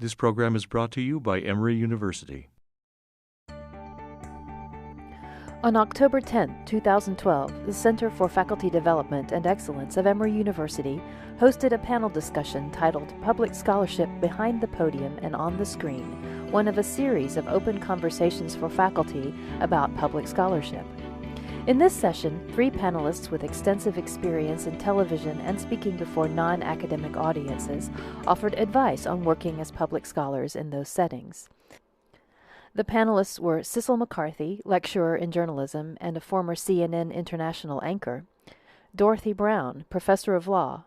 This program is brought to you by Emory University. On October 10, 2012, the Center for Faculty Development and Excellence of Emory University hosted a panel discussion titled Public Scholarship Behind the Podium and on the Screen, one of a series of open conversations for faculty about public scholarship. In this session, 3 panelists with extensive experience in television and speaking before non-academic audiences offered advice on working as public scholars in those settings. The panelists were Cecil McCarthy, lecturer in journalism and a former CNN International anchor, Dorothy Brown, professor of law,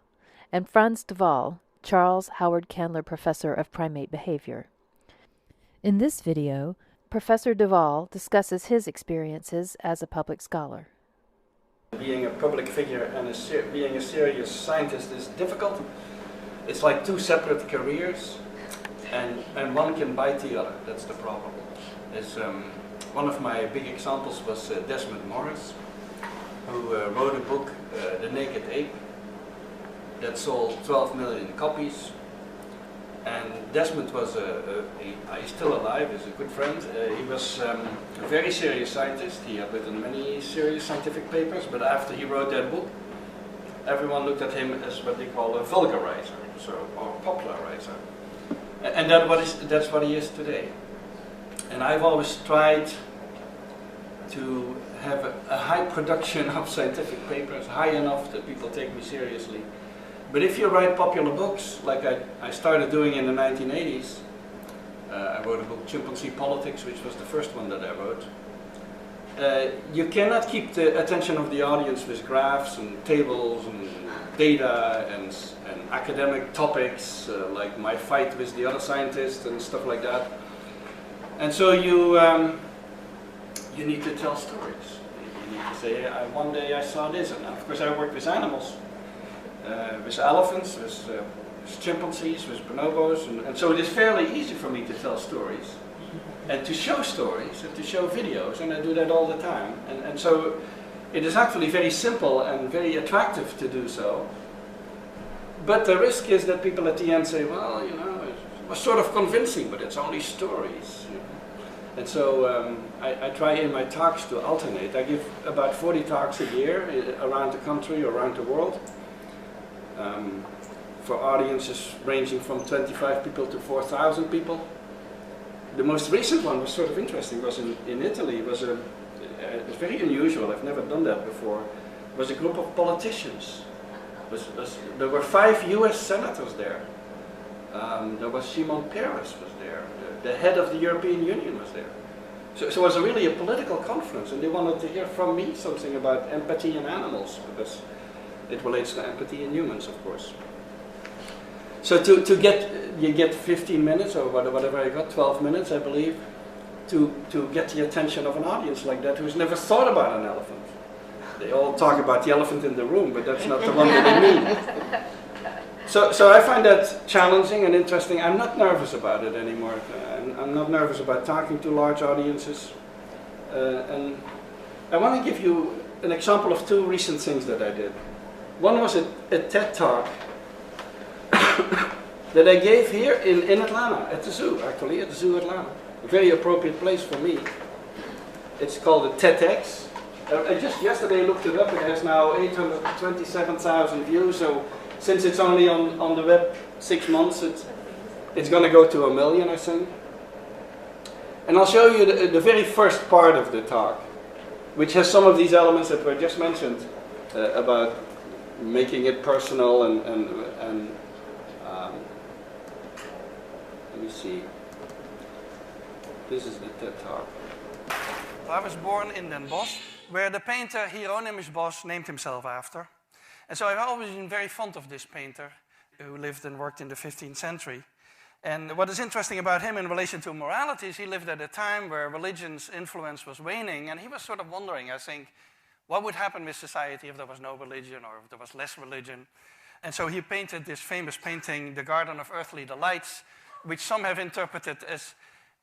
and Frans de Waal, Charles Howard Candler Professor of Primate Behavior. In this video, Professor de Waal discusses his experiences as a public scholar. Being a public figure and being a serious scientist is difficult. It's like 2 separate careers, and one can bite the other. That's the problem. One of my big examples was Desmond Morris, who wrote a book, The Naked Ape, that sold 12 million copies. And Desmond was he's still alive, he's a good friend. He was a very serious scientist. He had written many serious scientific papers, but after he wrote that book, everyone looked at him as what they call a vulgarizer, or popularizer. And that's what he is today. And I've always tried to have a high production of scientific papers, high enough that people take me seriously. But if you write popular books, like I started doing in the 1980s, I wrote a book, Chimpanzee Politics, which was the first one that I wrote. You cannot keep the attention of the audience with graphs and tables and data and academic topics, like my fight with the other scientists and stuff like that. And so you need to tell stories. You need to say, one day I saw this, and of course I worked with animals. With elephants, with chimpanzees, with bonobos, and so it is fairly easy for me to tell stories and to show stories and to show videos, and I do that all the time. And so it is actually very simple and very attractive to do so. But the risk is that people at the end say, well, you know, it was sort of convincing, but it's only stories. You know? And so I try in my talks to alternate. I give about 40 talks a year around the country, around the world. For audiences ranging from 25 people to 4,000 people. The most recent one was sort of interesting, was in Italy. It was very unusual, I've never done that before. It was a group of politicians. There were 5 US senators there. There was Shimon Peres was there. The head of the European Union was there. So it was really a political conference, and they wanted to hear from me something about empathy in animals, because it relates to empathy in humans, of course. So you get 15 minutes, or whatever I got, 12 minutes, I believe, to get the attention of an audience like that who's never thought about an elephant. They all talk about the elephant in the room, but that's not the one that they mean. So I find that challenging and interesting. I'm not nervous about it anymore. I'm not nervous about talking to large audiences. And I want to give you an example of 2 recent things that I did. One was a TED Talk that I gave here in Atlanta, at the zoo, actually, at the Zoo Atlanta. A very appropriate place for me. It's called a TEDx. I just yesterday looked it up. It has now 827,000 views, so since it's only on the web 6 months, it's going to go to 1 million, I think. And I'll show you the very first part of the talk, which has some of these elements that were just mentioned about making it personal and let me see. This is the TED Talk. I was born in Den Bosch, where the painter Hieronymus Bosch named himself after. And so I've always been very fond of this painter who lived and worked in the 15th century. And what is interesting about him in relation to morality is he lived at a time where religion's influence was waning, and he was sort of wondering, I think, what would happen with society if there was no religion or if there was less religion? And so he painted this famous painting, The Garden of Earthly Delights, which some have interpreted as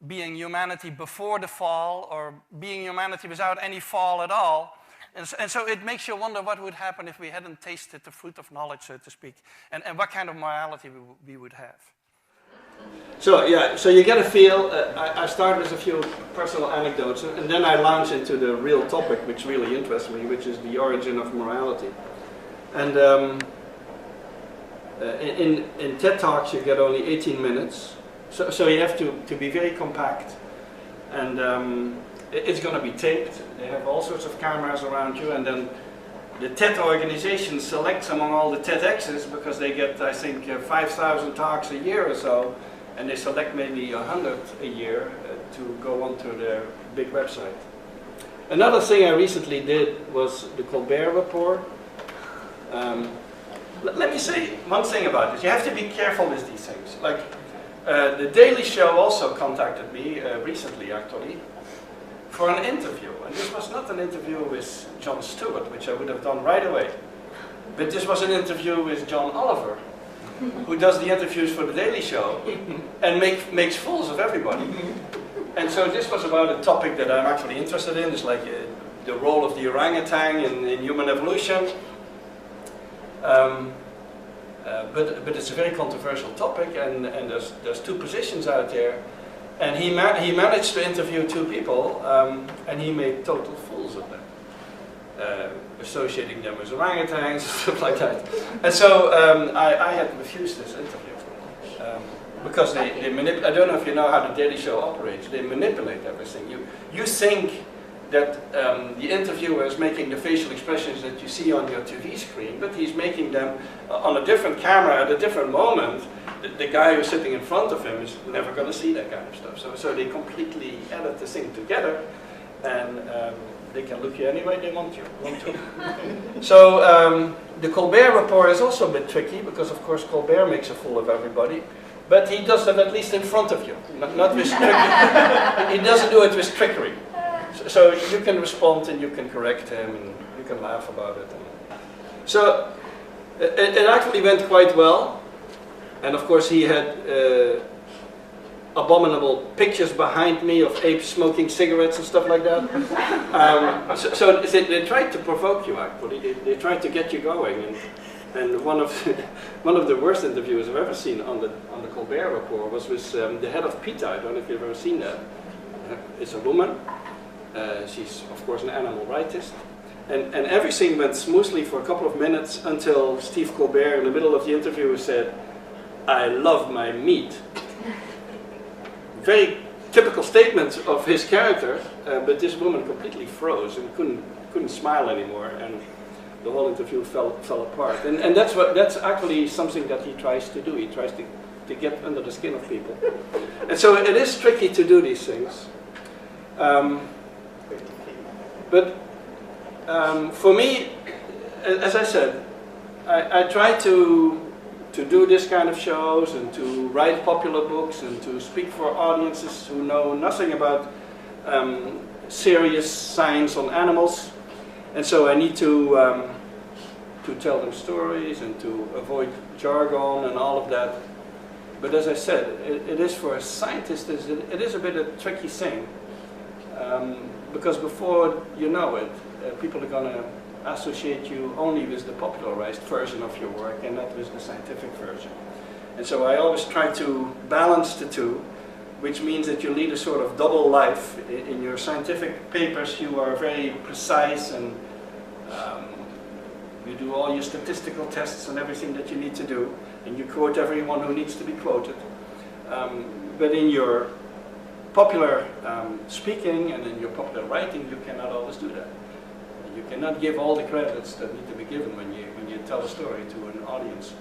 being humanity before the fall or being humanity without any fall at all. And so it makes you wonder what would happen if we hadn't tasted the fruit of knowledge, so to speak, and what kind of morality we would have. So yeah, so you get a feel. I start with a few personal anecdotes, and then I launch into the real topic, which really interests me, which is the origin of morality. And in TED Talks, you get only 18 minutes, so you have to be very compact, and it's going to be taped. They have all sorts of cameras around you, and then the TED organization selects among all the TEDx's because they get, I think, 5,000 talks a year or so. And they select maybe 100 a year to go onto their big website. Another thing I recently did was the Colbert Report. Let me say one thing about this. You have to be careful with these things. Like, the Daily Show also contacted me recently, actually, for an interview. And this was not an interview with Jon Stewart, which I would have done right away. But this was an interview with John Oliver, who does the interviews for the Daily Show and makes fools of everybody. And so this was about a topic that I'm actually interested in. It's like the role of the orangutan in human evolution. But it's a very controversial topic, and there's two positions out there. And he managed to interview two people, and he made total fools of them. Associating them with orangutans and stuff like that. And so I had refused this interview because they manipulate. I don't know if you know how the Daily Show operates. They manipulate everything. You think that the interviewer is making the facial expressions that you see on your TV screen, but he's making them on a different camera at a different moment. The guy who's sitting in front of him is never going to see that kind of stuff. So they completely edit the thing together, and they can look you any way they want to. So the Colbert Report is also a bit tricky because, of course, Colbert makes a fool of everybody, but he does that at least in front of you, not with trickery. He doesn't do it with trickery. So you can respond and you can correct him and you can laugh about it. So it actually went quite well, and of course he had abominable pictures behind me of apes smoking cigarettes and stuff like that. So they tried to provoke you, actually. They tried to get you going. And one of the worst interviews I've ever seen on the Colbert Report was with the head of PETA. I don't know if you've ever seen that. It's a woman. She's, of course, an animal rightist. And everything went smoothly for a couple of minutes until Steve Colbert, in the middle of the interview, said, "I love my meat." Very typical statement of his character, but this woman completely froze and couldn't smile anymore, and the whole interview fell apart. And that's actually something that he tries to do. He tries to get under the skin of people. And so it is tricky to do these things. But for me, as I said, I try to do this kind of shows and to write popular books and to speak for audiences who know nothing about serious science on animals. And so I need to tell them stories and to avoid jargon and all of that. But as I said, it is for a scientist, it is a bit a tricky thing. Because before you know it, people are going to associate you only with the popularized version of your work and not with the scientific version. And so I always try to balance the two, which means that you lead a sort of double life. In your scientific papers you are very precise and you do all your statistical tests and everything that you need to do, and you quote everyone who needs to be quoted. But in your popular speaking and in your popular writing, you cannot always do that. You cannot give all the credits that need to be given when you tell a story to an audience.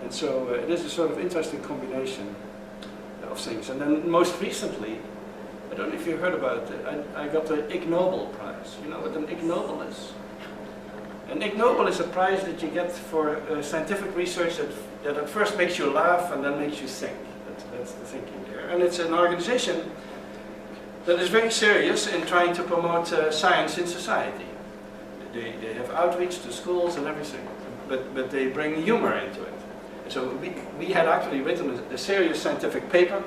And so it is a sort of interesting combination of things. And then most recently, I don't know if you heard about it, I got the Ig Nobel Prize. You know what an Ig Nobel is? An Ig Nobel is a prize that you get for scientific research that at first makes you laugh and then makes you think. That's the thinking there. And it's an organization that is very serious in trying to promote science in society. They have outreach to schools and everything, but they bring humor into it. And so we had actually written a serious scientific paper.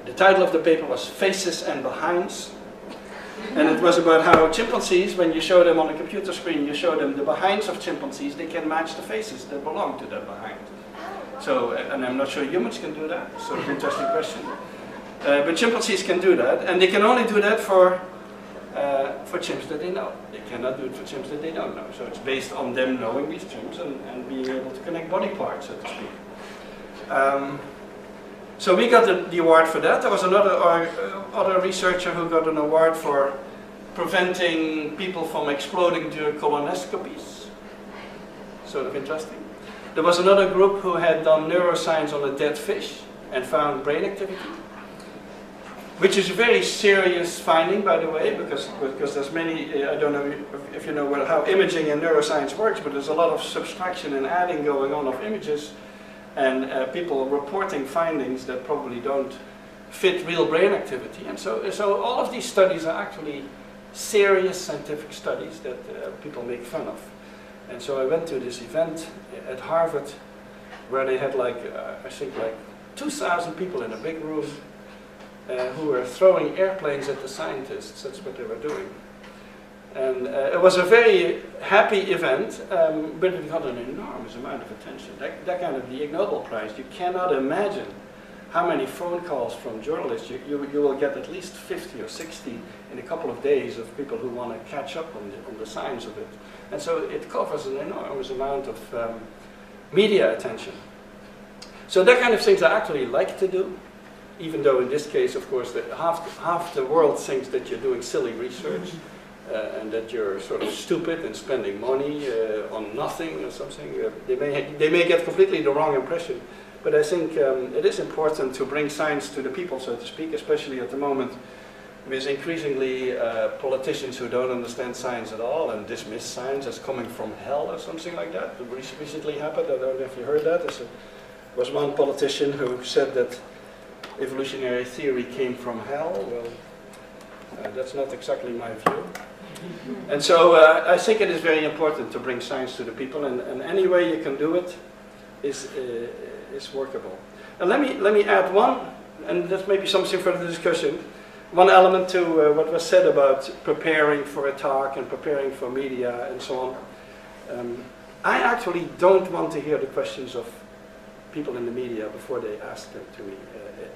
The title of the paper was Faces and Behinds. And it was about how chimpanzees, when you show them on a computer screen, you show them the behinds of chimpanzees, they can match the faces that belong to that behind. So, and I'm not sure humans can do that. It's sort of an interesting question. But chimpanzees can do that, and they can only do that for chimps that they know. They cannot do it for chimps that they don't know. So it's based on them knowing these chimps and being able to connect body parts, so to speak. So we got the award for that. There was another other researcher who got an award for preventing people from exploding during colonoscopies. Sort of interesting. There was another group who had done neuroscience on a dead fish and found brain activity, which is a very serious finding, by the way, because there's many, I don't know if you know how imaging and neuroscience works, but there's a lot of subtraction and adding going on of images, and people reporting findings that probably don't fit real brain activity. And so all of these studies are actually serious scientific studies that people make fun of. And so I went to this event at Harvard where they had I think 2,000 people in a big room who were throwing airplanes at the scientists. That's what they were doing. And it was a very happy event, but it got an enormous amount of attention. That kind of the Ig Nobel Prize, you cannot imagine how many phone calls from journalists. You will get at least 50 or 60 in a couple of days of people who want to catch up on the science of it. And so it covers an enormous amount of media attention. So that kind of things I actually like to do, even though in this case, of course, that half the world thinks that you're doing silly research and that you're sort of stupid and spending money on nothing or something. They may get completely the wrong impression. But I think it is important to bring science to the people, so to speak, especially at the moment with increasingly politicians who don't understand science at all and dismiss science as coming from hell or something like that. It recently happened, I don't know if you heard that. There was one politician who said that evolutionary theory came from hell. Well, that's not exactly my view. And so I think it is very important to bring science to the people, and any way you can do it is workable. And let me add one, and that's maybe something for the discussion, one element to what was said about preparing for a talk and preparing for media and so on. I actually don't want to hear the questions of people in the media before they ask them to me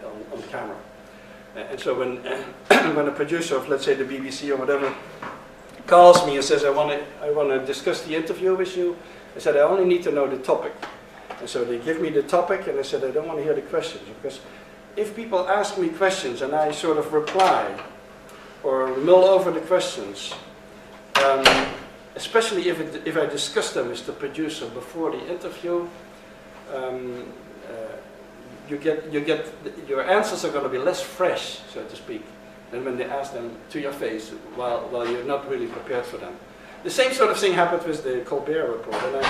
on camera. And so when a producer of, let's say, the BBC or whatever calls me and says, I want to discuss the interview with you, I said, I only need to know the topic. And so they give me the topic, and I said, I don't want to hear the questions, because if people ask me questions and I sort of reply or mull over the questions, especially if I discuss them with the producer before the interview, your answers are going to be less fresh, so to speak, than when they ask them to your face while you're not really prepared for them. The same sort of thing happened with the Colbert Report.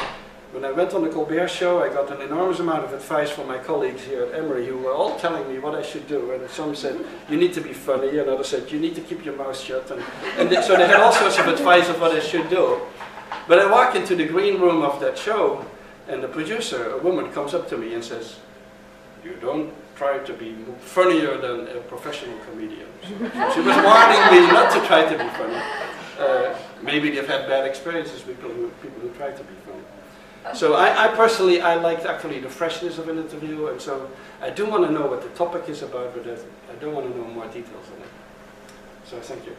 When I went on the Colbert Show, I got an enormous amount of advice from my colleagues here at Emory, who were all telling me what I should do. And some said, you need to be funny, and others said, you need to keep your mouth shut. So they had all sorts of advice of what I should do. But I walk into the green room of that show, and the producer, a woman, comes up to me and says, you don't try to be funnier than a professional comedian. So she was warning me not to try to be funny. Maybe they've had bad experiences with people who try to be funny. So I personally, I liked actually the freshness of an interview, and so I do want to know what the topic is about, but I don't want to know more details on it. So thank you.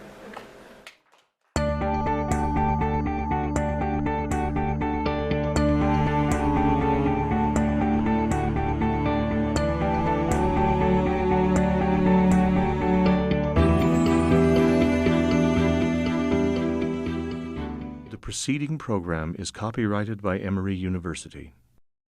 The preceding program is copyrighted by Emory University.